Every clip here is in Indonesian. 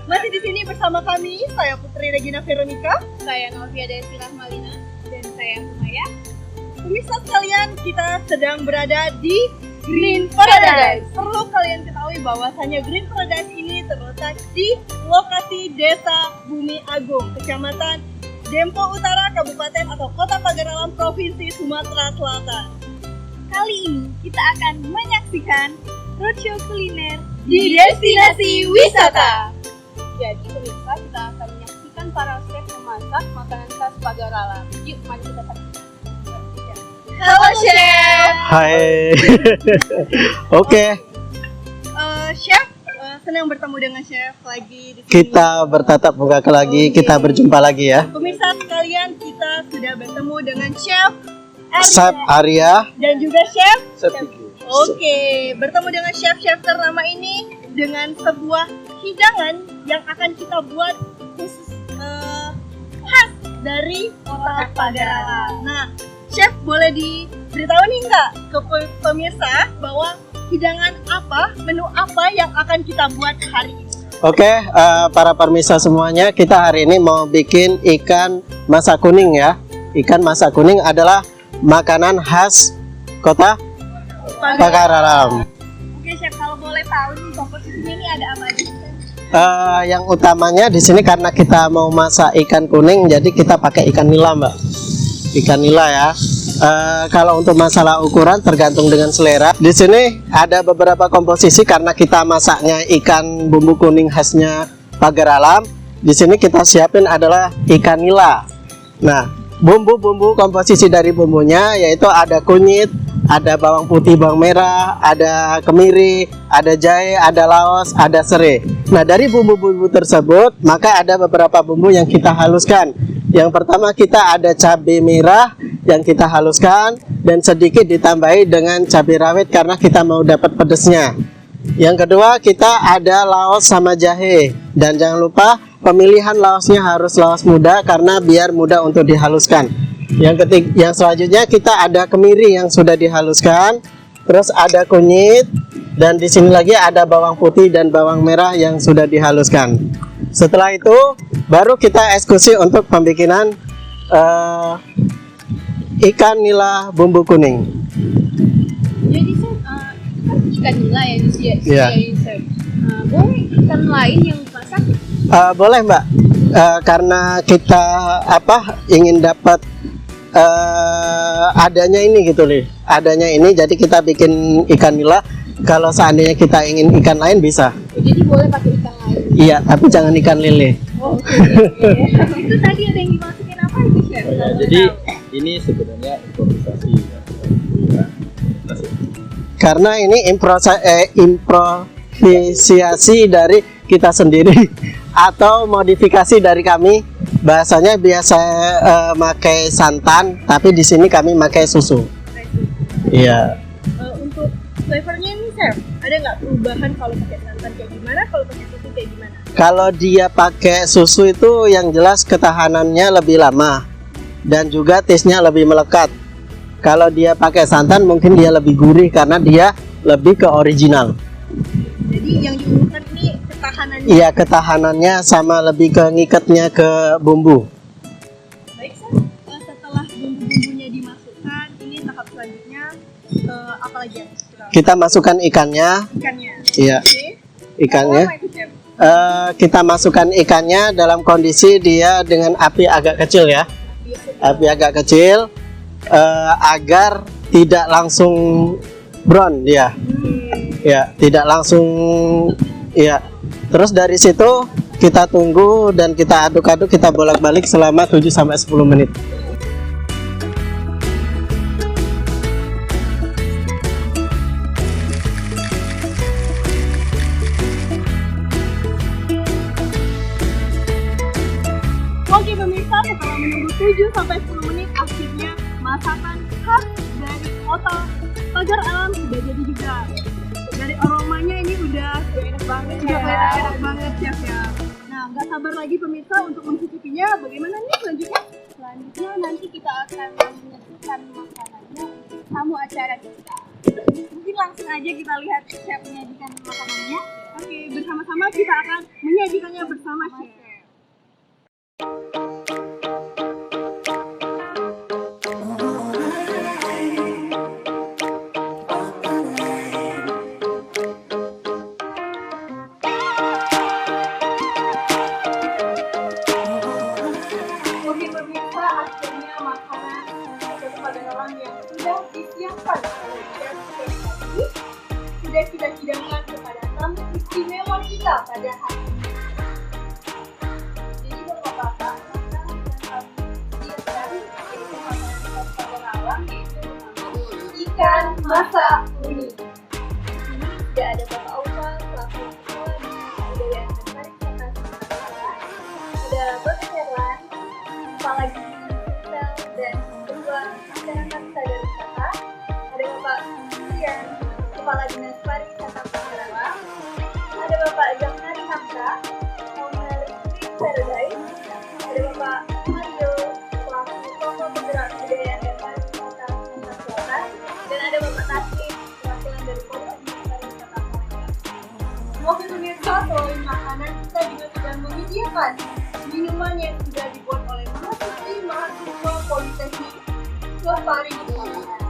Masih di sini bersama kami, saya Putri Regina Veronica, Saya Novia Desi Rahmalina, dan saya Maya. pemirsa sekalian, kita sedang berada di Green Paradise. Perlu kalian ketahui bahwasanya Green Paradise ini terletak di lokasi Desa Bumi Agung, Kecamatan Dempo Utara, Kabupaten atau Kota Pagaralam, Provinsi Sumatera Selatan. Kali ini kita akan menyaksikan roadshow kuliner Di destinasi wisata. Jadi pemirsa, kita akan menyaksikan para chef memasak makanan khas Pagaralam. Yuk, mari kita saksikan. Halo Chef. Hai. Oke, Chef, senang bertemu dengan Chef lagi di sini. kita bertatap muka lagi, kita berjumpa lagi ya. Pemirsa sekalian, kita sudah bertemu dengan Chef Chef Arya. dan juga Chef. Chef Oke, bertemu dengan chef-chef ternama ini dengan sebuah hidangan yang akan kita buat khusus khas dari Kota Pagaralam. Nah, Chef boleh diberitahu nih nggak ke pemirsa bahwa hidangan apa, menu apa yang akan kita buat hari ini? Oke, para pemirsa semuanya, kita hari ini mau bikin ikan masak kuning ya. Ikan masak kuning adalah makanan khas Kota Pagaralam. Oke Chef, kalau boleh tahu nih komposisinya ini ada apa aja? Yang utamanya di sini karena kita mau masak ikan kuning, jadi kita pakai ikan nila, Mbak. Ikan nila ya. Kalau untuk masalah ukuran tergantung dengan selera. Di sini ada beberapa komposisi karena kita masaknya ikan bumbu kuning khasnya Pagaralam. Di sini kita siapin adalah ikan nila. Nah, bumbu-bumbu komposisi dari bumbunya yaitu ada kunyit, ada bawang putih, bawang merah, ada kemiri, ada jahe, ada laos, ada serai. Nah, dari bumbu-bumbu tersebut, maka ada beberapa bumbu yang kita haluskan. Yang pertama kita ada cabai merah yang kita haluskan dan sedikit ditambahi dengan cabai rawit karena kita mau dapat pedesnya. Yang kedua kita ada laos sama jahe, dan jangan lupa pemilihan laosnya harus laos muda karena biar mudah untuk dihaluskan. Yang selanjutnya kita ada kemiri yang sudah dihaluskan, terus ada kunyit, dan di sini lagi ada bawang putih dan bawang merah yang sudah dihaluskan. Setelah itu baru kita eksekusi untuk pembikinan ikan nila bumbu kuning. Jadi kan ikan nila ya disediain Iya. chef. Boleh ikan lain yang dimasak? Boleh Mbak, karena kita ingin dapat adanya ini gitu nih, adanya ini, jadi kita bikin ikan nila. Kalau seandainya kita ingin ikan lain bisa. Jadi boleh pakai ikan lain. Iya, tapi jangan ikan lele. Oke. Itu tadi ada yang dimasukin apa itu chef? Ya, jadi ini sebenarnya improvisasi ya. Karena ini improvisasi dari kita sendiri atau modifikasi dari kami. Bahasanya biasa pakai santan, tapi di sini kami pakai susu. Iya. Untuk flavornya nih Chef, ada nggak perubahan kalau pakai santan kayak gimana, kalau pakai susu kayak gimana? Kalau dia pakai susu itu yang jelas ketahanannya lebih lama dan juga taste-nya lebih melekat. Kalau dia pakai santan mungkin dia lebih gurih karena dia lebih ke original. Jadi yang diunggulkan ini ketahanannya. Iya, ketahanannya sama lebih ke ngikatnya ke bumbu. Baik Chef, setelah bumbu-bumbunya dimasukkan, ini tahap selanjutnya apa lagi ya? Kita masukkan ikannya. Ikannya. Iya, Oke. ikannya. Apa itu Chef? Kita masukkan ikannya dalam kondisi dia dengan api agak kecil ya. Api agak kecil agar tidak langsung brown dia. Ya, tidak langsung ya. Terus dari situ kita tunggu dan kita aduk-aduk, kita bolak-balik selama 7 sampai 10 menit. Oke pemirsa, setelah menunggu 7 sampai 10 menit, akhirnya masakan khas dari Kota Pagaralam sudah jadi juga. Dari aromanya ini udah enak banget ya. Enak banget Chef ya. Nah, nggak sabar lagi pemirsa untuk mencicipinya. Bagaimana nih selanjutnya? Selanjutnya nanti kita akan menyajikan makanannya tamu acara kita. Mungkin langsung aja kita lihat chef menyajikan makanannya. Oke, bersama-sama kita akan menyajikannya bersama chef. Oke pemirsa, akhirnya makanan soto Padalarang yang sudah disiapkan oleh chef tadi sudah kita hidangkan kepada tamu istimewa kita pada hari ini. Jadi bapak-bapak, makanan yang kami siapkan yaitu makanan soto Padalarang yaitu ikan masak kuning. Di sini sudah ada Bapak Aufal selaku Kepala Dinas Kebudayaan dan Pariwisata Sumatera. Ada Bapak Herlan, Kepala Gizi Sosial dan Ketua Masyarakat Sadar Wisata. Ada Bapak Susian, Kepala Dinas Pariwisata Sumatera. Ada Bapak Zakari Hamka, Owner Green Paradise. Ada Bapak Mario, selaku Tokoh Penggerak Kebudayaan dan Pariwisata Sumatera Selatan. Dan ada Bapak Taslim, perwakilan dari Kota Dinas Pariwisata Palembang. Oke pemirsa, selain makanan kita juga sudah menyediakan minuman yang sudah dibuat oleh mahasiswa Politeknik Keparigimnasan.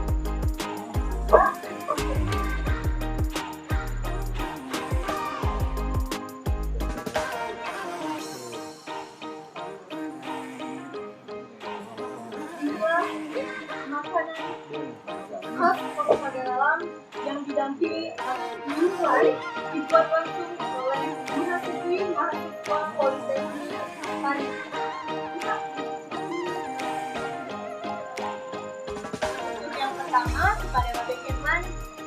Inilah makanan khas Kota Padalarang yang didampingi minuman dibuat langsung oleh mahasiswa Politeknik Parigimnasan. Untuk yang pertama kepada Bapak Herman,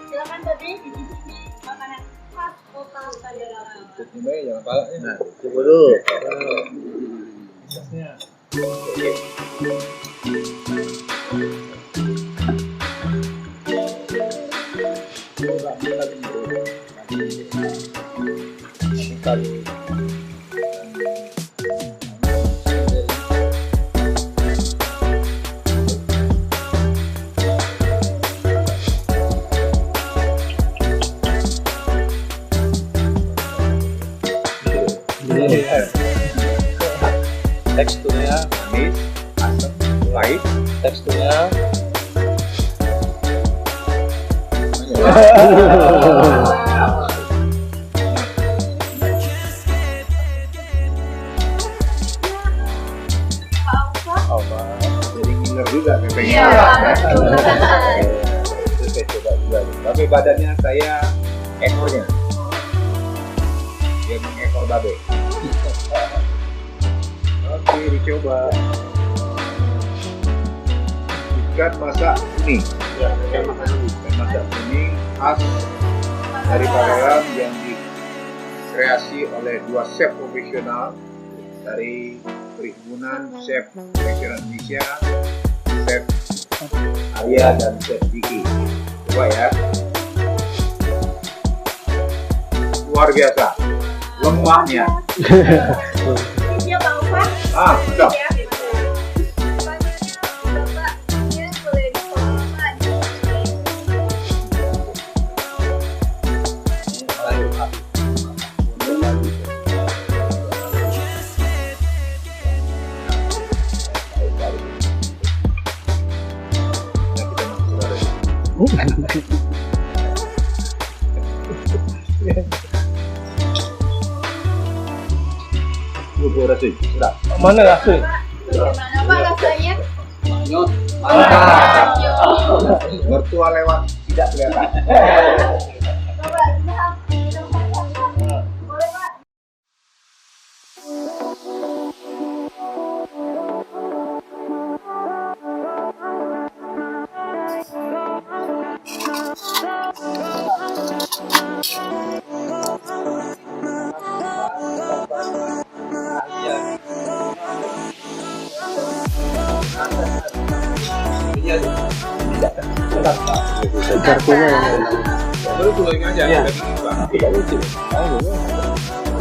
silakan tadi dicicipi makanan khas Kota Padalarang. Coba jangan palanya. Nah, Coba dulu. Teksturnya manis, asam, pahit. Teksturnya jadi ngiler juga pepengnya. Iya, betul. Itu saya coba juga. Tapi badannya saya ekornya. Dia mengekor babe. Oke, dicoba. Ikan masak kuning. Ikan masak kuning khas dari Padalarang yang dikreasi oleh dua chef profesional dari Perhimpunan Chef Profesional Indonesia, Chef Arya dan Chef Diki. Coba ya. Luar biasa. Lemaknya. Iya Pak Ufan. Sudah. Ya. Bapaknya boleh dikelola di Sudah. Mana rasa? Bagaimana Pak rasanya? Mantap. Mertua lewat tidak kelihatan. Bapak, boleh Pak? Baru tulangnya aja. Iya.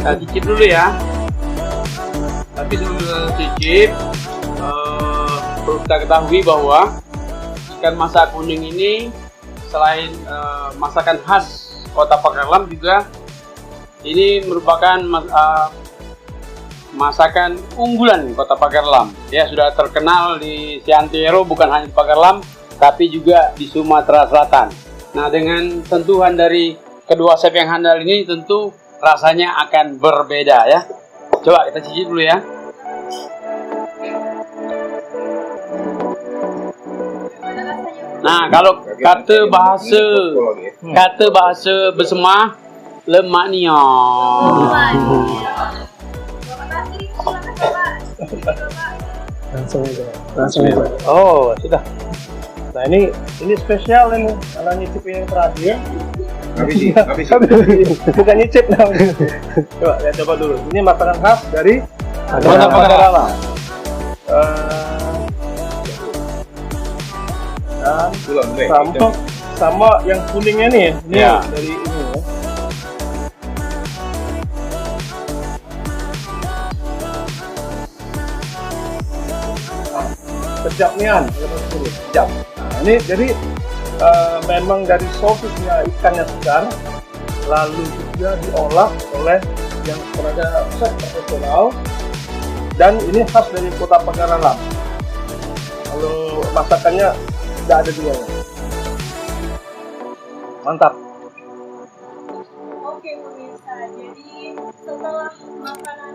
Kita cicip dulu ya. Tapi sebelum cicip, perlu kita ketahui bahwa ikan masak kuning ini selain masakan khas Kota Padalarang juga Ini merupakan masakan unggulan Kota Pagarlam. Ya, sudah terkenal di Seantero, bukan hanya di Pagarlam, tapi juga di Sumatera Selatan. Nah, dengan sentuhan dari kedua chef yang handal ini tentu rasanya akan berbeda ya. Coba kita cicip dulu ya. Nah, kalau kata bahasa Besemah, lemak niat. Langsung aja. Oh, sudah. Nah, ini spesial ini. Kalau nyicip yang terakhir. Bukan nyicip namanya. Coba lihat coba dulu. Ini masakan khas dari Kota Pagarlam. Dan sama yang kuningnya nih, ini Ya. dari ini ya. Kejapnian, kejap. Nah, ini jadi memang dari sosisnya ikannya segar, lalu juga diolah oleh yang tenaga chef profesional, dan ini khas dari Kota Pagarlam. Kalau masakannya tidak ada duanya. Mantap. Oke pemirsa, jadi setelah makanan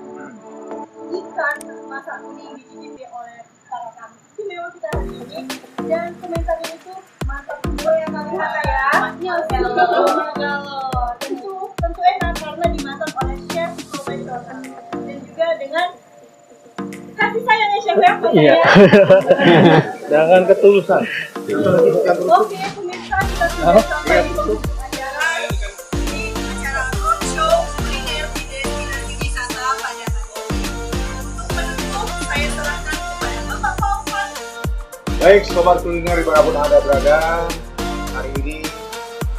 ikan masak kuning dicicipi oleh para tamu istimewa kita hari ini, dan komentar ini tuh mantap semua ya kami kata ya. Tentu enak karena dimasak oleh chef profesional dan juga dengan kasih sayangnya chef ya. Iya. Dengan ketulusan. Oke pemirsa, kita sudah sampai di penghujung acara di acara roadshow kuliner di destinasi wisata pada hari ini. Untuk menutup, saya serahkan kepada Bapak Taufan. Baik, sobat kuliner dimanapun Anda berada, hari ini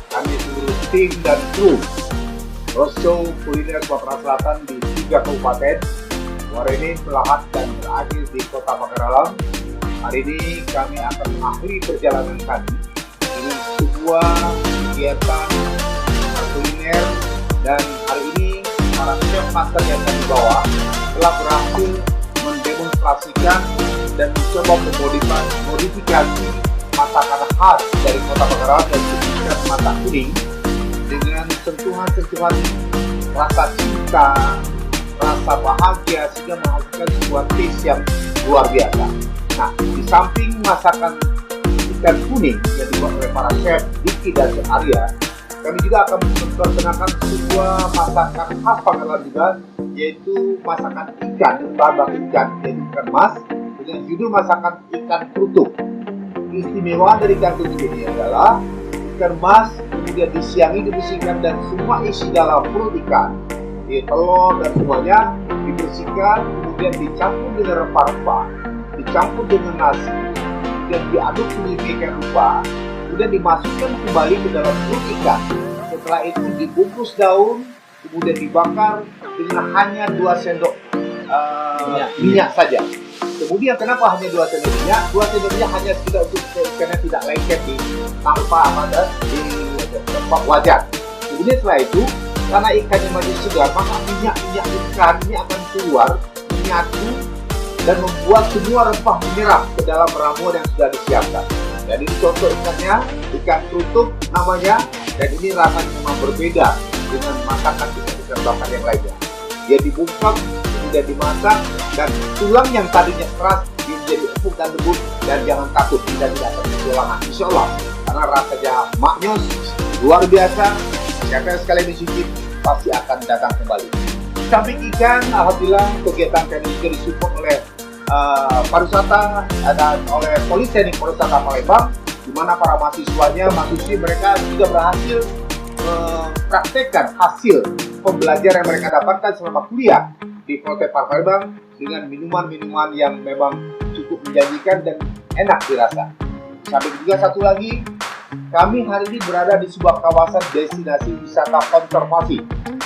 kami seluruh tim dan kru roadshow kuliner Sumatera Selatan di 3 kabupaten Waringin, Melahat, dan berakhir di Kota Pagarlam. Hari ini kami akan mengakhiri perjalanan kami dengan sebuah kegiatan kuliner, dan hari ini para chef master yang kami bawa telah berhasil mendemonstrasikan dan mencoba memodifikasi masakan khas dari Kota Pagarlam dan khususnya mata kuning dengan sentuhan-sentuhan rasa cinta, rasa bahagia, sehingga menghasilkan sebuah taste yang luar biasa. Nah, di samping masakan ikan kuning yang dibuat oleh para chef Diki dan Arya, kami juga akan memperkenalkan sebuah masakan khas Pagarlam juga, yaitu masakan ikan, bahan baku ikan, yaitu ikan mas, dengan judul masakan ikan krutuk. Istimewa dari ikan krutuk ini adalah ikan mas kemudian disiangi, dibersihkan, dan semua isi dalam perut ikan, telur dan semuanya dibersihkan, kemudian dicampur dengan rempah-rempah, dicampur dengan nasi, dan diaduk sedemikian rupa, kemudian dimasukkan kembali ke dalam perut ikan. Setelah itu dibungkus daun, kemudian dibakar dengan hanya 2 sendok minyak saja. Kemudian kenapa hanya 2 sendok minyak? 2 sendok minyak hanya sekedar untuk ikannya tidak lengket tanpa di tempat wajan. Kemudian setelah itu, karena ikannya masih segar, maka minyak ikan ini akan keluar, menyatu, dan membuat semua rempah menyerap ke dalam ramuan yang sudah disiapkan. Jadi contoh ikannya, ikan krutuk namanya, dan ini rasanya memang berbeda dengan masakan ikan bakar yang lainnya. Dia dibungkam, kemudian dimasak, dan tulang yang tadinya keras menjadi empuk dan lembut, dan jangan takut, tidak akan kehilangan, insya Allah, karena rasanya maknyos, luar biasa. Siapa yang sekali mencicip pasti akan datang kembali. Samping ikan, alhamdulillah kegiatan kami juga disupport oleh pariwisata dan oleh Politeknik Pariwisata Palembang, di mana para mahasiswanya, mereka juga berhasil mempraktekkan hasil pembelajaran yang mereka dapatkan selama kuliah di Politeknik Palembang dengan minuman-minuman yang memang cukup menjanjikan dan enak dirasa. Samping juga satu lagi, kami hari ini berada di sebuah kawasan destinasi wisata konservasi.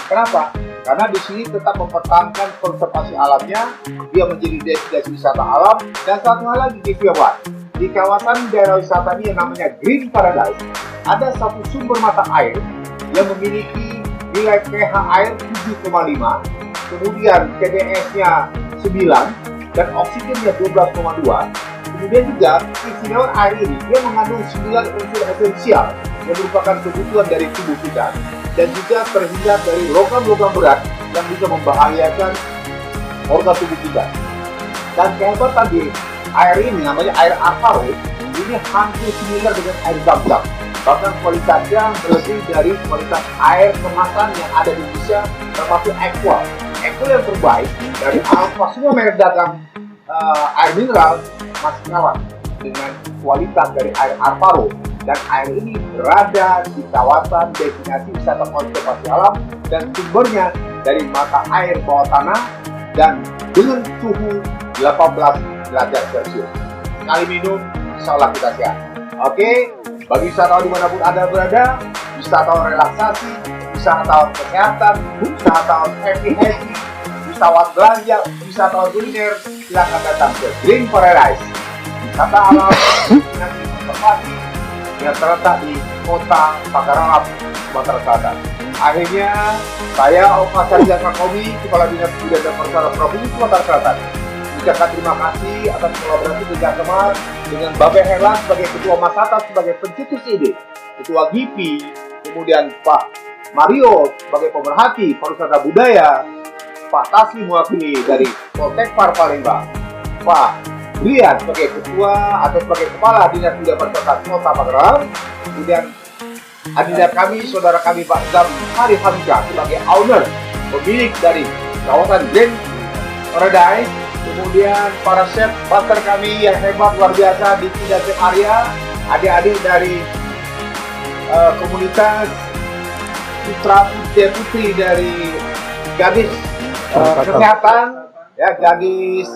Kenapa? Karena di sini tetap mempertahankan konservasi alamnya, dia menjadi destinasi wisata alam. Dan satu hal lagi di Vietnam, di kawasan daerah wisata ini yang namanya Green Paradise, ada satu sumber mata air yang memiliki nilai pH air 7,5, kemudian TDS-nya 9, dan oksigennya 12,2. Kemudian juga keistimewaan air ini, dia mengandung 9 unsur esensial yang merupakan kebutuhan dari tubuh kita, dan juga terhindar dari logam-logam berat yang bisa membahayakan organ tubuh kita. Dan kehebatan di air ini, namanya air Alfaro, ini hampir similar dengan air Zam-Zam. Bahkan kualitasnya lebih dari kualitas air kemasan yang ada di Indonesia, termasuk Aqua. Aqua yang terbaik dari Alfa, semua merek dagang air mineral masih kalah dengan kualitas dari air Alfaro. Dan air ini berada di kawasan destinasi wisata konservasi alam dan sumbernya dari mata air bawah tanah dan dengan suhu 18 derajat Celcius. Sekali minum, insya Allah kita sehat. Oke, bagi wisatawan dimanapun Anda berada, wisatawan relaksasi, wisatawan kesehatan, wisatawan happy, wisatawan belanja, wisatawan kuliner, silakan datang ke Green Paradise. Wisata alam nanti konservasi yang terletak di kota Pagaralam, Sumatera Selatan. Akhirnya, saya Ofasar Jakakomi, Kepala Dinas Kebudayaan dan Pariwisata Provinsi Sumatera Selatan, ucapkan terima kasih atas kolaborasi kerjasama dengan Babe Herlan sebagai Ketua Masata sebagai pencetus ide, Ketua GIPI, kemudian Pak Mario sebagai pemerhati pariwisata budaya, Pak Taslim mewakili dari Poltekpar Palembang, Pak Brian sebagai Ketua atau sebagai Kepala Dinas Budaya Pariwisata Kota Pagaralam, kemudian adinda kami, saudara kami Pak Zam Hari Hamzah sebagai owner, pemilik dari kawasan Green Paradise, kemudian para chef master kami yang hebat luar biasa di Tidak area, adik-adik dari komunitas putra putri dari gadis kesehatan, ya gadis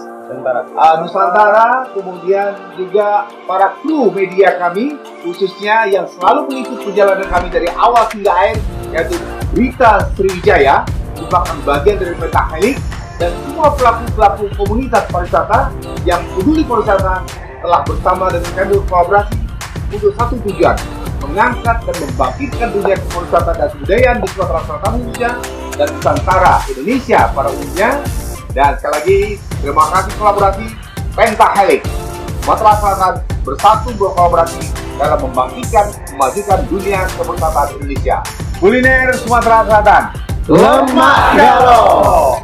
Nusantara, kemudian juga para kru media kami khususnya yang selalu mengikuti perjalanan kami dari awal hingga akhir, yaitu Berita Sriwijaya merupakan bagian dari Pentahelik, dan semua pelaku-pelaku komunitas pariwisata yang peduli pariwisata telah bersama dengan kami berkolaborasi untuk satu tujuan, mengangkat dan membangkitkan dunia pariwisata dan kebudayaan di Sumatera Selatan Indonesia dan Nusantara Indonesia pada umumnya. Dan sekali lagi, terima kasih kolaborasi Pentahelik. Sumatera Selatan bersatu berkolaborasi dalam membangkitkan, memajukan dunia kepariwisataan Indonesia. Kuliner Sumatera Selatan, Lemak Galo.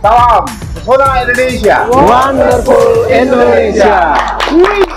salam pesona Indonesia. Wonderful Indonesia. Wih.